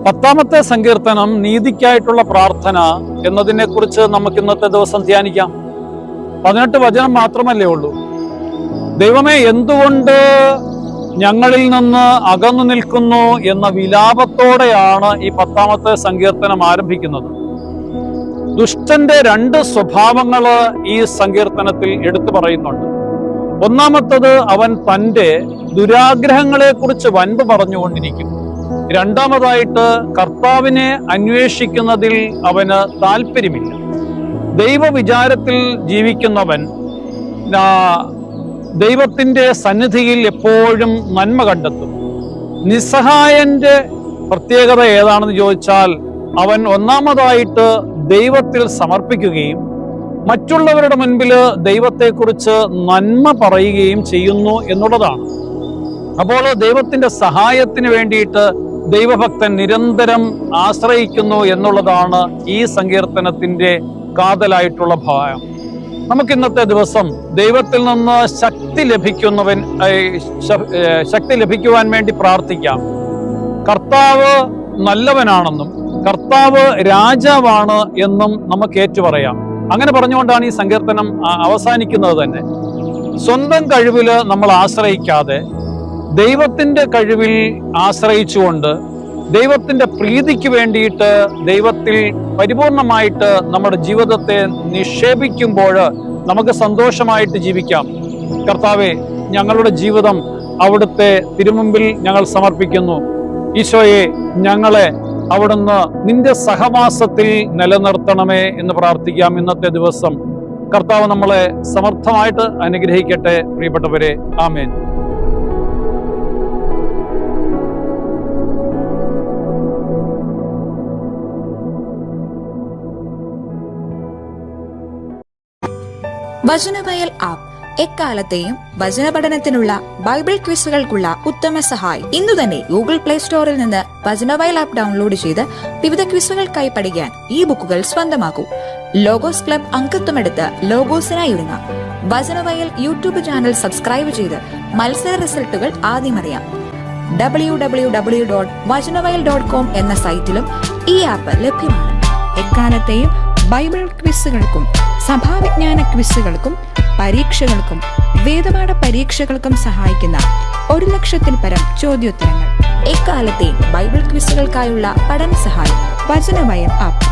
10-ാമത്തെ സങ്കീർത്തനം നീതിക്കായിട്ടുള്ള പ്രാർത്ഥന എന്നതിനെ കുറിച്ച് നമുക്ക് ഇന്നത്തെ ദിവസം ധ്യാനിക്കാം. 18 വചനം മാത്രമല്ലേ ഉള്ളൂ. ദൈവമേ, എന്തുകൊണ്ട് ഞങ്ങളിൽ നിന്ന് അകന്നു നിൽക്കുന്നു എന്ന വിലാപത്തോടെയാണ് ഈ 10-ാമത്തെ സങ്കീർത്തനം ആരംഭിക്കുന്നത്. ദുഷ്ടന്റെ 2 സ്വഭാവങ്ങള് ഈ സങ്കീർത്തനത്തിൽ എടുത്തു പറയുന്നുണ്ട്. ഒന്നാമത്തത്, അവൻ തൻ്റെ ദുരാഗ്രഹങ്ങളെ കുറിച്ച് വൻപ് പറഞ്ഞുകൊണ്ടിരിക്കും. രണ്ടാമതായിട്ട്, കർത്താവിനെ അന്വേഷിക്കുന്നതിൽ അവന് താല്പര്യമില്ല. ദൈവവിചാരത്തിൽ ജീവിക്കുന്നവൻ ദൈവത്തിൻ്റെ സന്നിധിയിൽ എപ്പോഴും നന്മ കണ്ടെത്തും. നിസ്സഹായന്റെ പ്രത്യേകത ഏതാണെന്ന് ചോദിച്ചാൽ, അവൻ ഒന്നാമതായിട്ട് ദൈവത്തിൽ സമർപ്പിക്കുകയും മറ്റുള്ളവരുടെ മുൻപിൽ ദൈവത്തെക്കുറിച്ച് നന്മ പറയുകയും ചെയ്യുന്നു എന്നുള്ളതാണ്. അപ്പോൾ ദൈവത്തിൻ്റെ സഹായത്തിന് വേണ്ടിയിട്ട് ദൈവഭക്തൻ നിരന്തരം ആശ്രയിക്കുന്നു എന്നുള്ളതാണ് ഈ സങ്കീർത്തനത്തിൻ്റെ കാതലായിട്ടുള്ള ഭാഗം. നമുക്കിന്നത്തെ ദിവസം ദൈവത്തിൽ നിന്ന് ശക്തി ലഭിക്കുവാൻ വേണ്ടി പ്രാർത്ഥിക്കാം. കർത്താവ് നല്ലവനാണെന്നും കർത്താവ് രാജാവാണ് എന്നും നമുക്ക് ഏറ്റുപറയാം. അങ്ങനെ പറഞ്ഞുകൊണ്ടാണ് ഈ സങ്കീർത്തനം അവസാനിക്കുന്നത് തന്നെ. സ്വന്തം കഴിവില് നമ്മൾ ആശ്രയിക്കാതെ ദൈവത്തിൻ്റെ കഴിവിൽ ആശ്രയിച്ചുകൊണ്ട് ദൈവത്തിൻ്റെ പ്രീതിക്ക് വേണ്ടിയിട്ട് ദൈവത്തിൽ പരിപൂർണമായിട്ട് നമ്മുടെ ജീവിതത്തെ നിക്ഷേപിക്കുമ്പോൾ നമുക്ക് സന്തോഷമായിട്ട് ജീവിക്കാം. കർത്താവെ, ഞങ്ങളുടെ ജീവിതം അവിടുത്തെ തിരുമുമ്പിൽ ഞങ്ങൾ സമർപ്പിക്കുന്നു. ഈശോയെ, ഞങ്ങളെ അവിടുന്ന് നിന്റെ സഹവാസത്തിൽ നിലനിർത്തണമേ എന്ന് പ്രാർത്ഥിക്കാം. ഇന്നത്തെ ദിവസം കർത്താവ് നമ്മളെ സമർത്ഥമായിട്ട് അനുഗ്രഹിക്കട്ടെ. പ്രിയപ്പെട്ടവരെ, ആമേൻ. വചനവയൽ ആപ്പ് എക്കാലത്തെയും വചന പഠനത്തിനുള്ള ബൈബിൾ ക്വിസുകൾക്കുള്ള ഉത്തമ സഹായി. ഇന്നു തന്നെ ഗൂഗിൾ പ്ലേ സ്റ്റോറിൽ നിന്ന് വചനവയൽ ആപ്പ് ഡൗൺലോഡ് ചെയ്ത് വിവിധ ക്വിസുകൾക്കായി പഠിക്കാൻ ഈ ബുക്കുകൾ സ്വന്തമാക്കൂ. ലോഗോസ് ക്ലബ് അംഗത്വമെടുത്ത് ലോഗോസിനായി ഒരുങ്ങാം. വചനവയൽ യൂട്യൂബ് ചാനൽ സബ്സ്ക്രൈബ് ചെയ്ത് മത്സര റിസൾട്ടുകൾ ആദ്യം അറിയാം. www.vajanavayal.com എന്ന സൈറ്റിലും ഈ ആപ്പ് ലഭ്യമാണ്. എക്കാലത്തെയും ബൈബിൾ ക്വിസുകൾക്കും സഭാവിജ്ഞാന ക്വിസുകൾക്കും പരീക്ഷകൾക്കും വേദപാഠ പരീക്ഷകൾക്കും സഹായിക്കുന്ന 1,00,000-ൽ പരം ചോദ്യോത്തരങ്ങൾ. എക്കാലത്തെയും ബൈബിൾ ക്വിസുകൾക്കായുള്ള പഠന സഹായം വചനവയൽ ആപ്പ്.